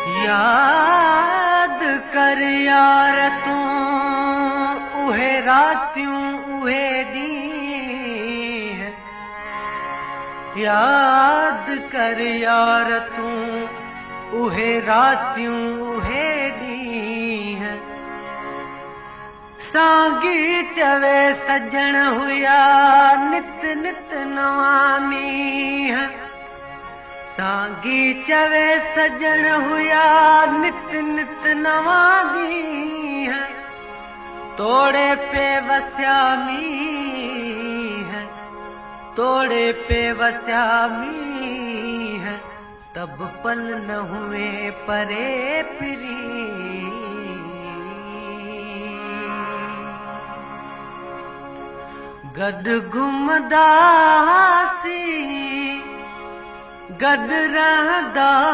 याद कर यार तू उहे रातियूं उहे ॾींहं। याद कर यार तू उहे रातियूं उहे ॾींहं। साॻी चवे सजण हुया नित नित नवां मींहं। साॻी चवे सजण हुया नित नित नवां ॾींहं। तोड़े पे वसिया मींहं, तोड़े पे वसिया मींहं। तब पल न हुए परे पिरी। गॾु घुमंदासीं, गॾु रहंदासीं,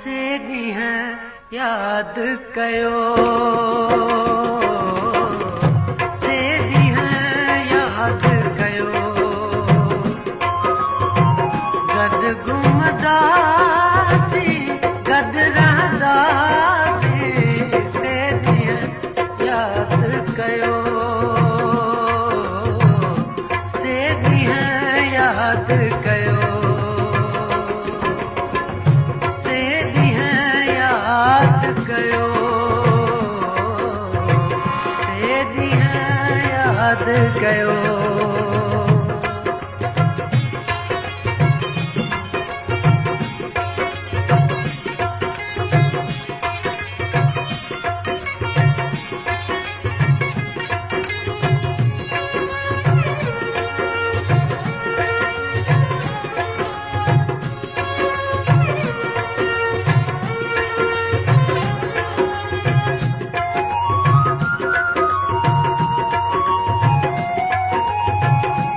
से ॾींहं यादि कयो, से ॾींहं यादि कयो। गॾु घुमंदासीं, गॾु रहंदासीं, से ॾींहं यादि कयो, से ॾींहं यादि कयो, से ॾींहं यादि कयो, से ॾींहं यादि कयो।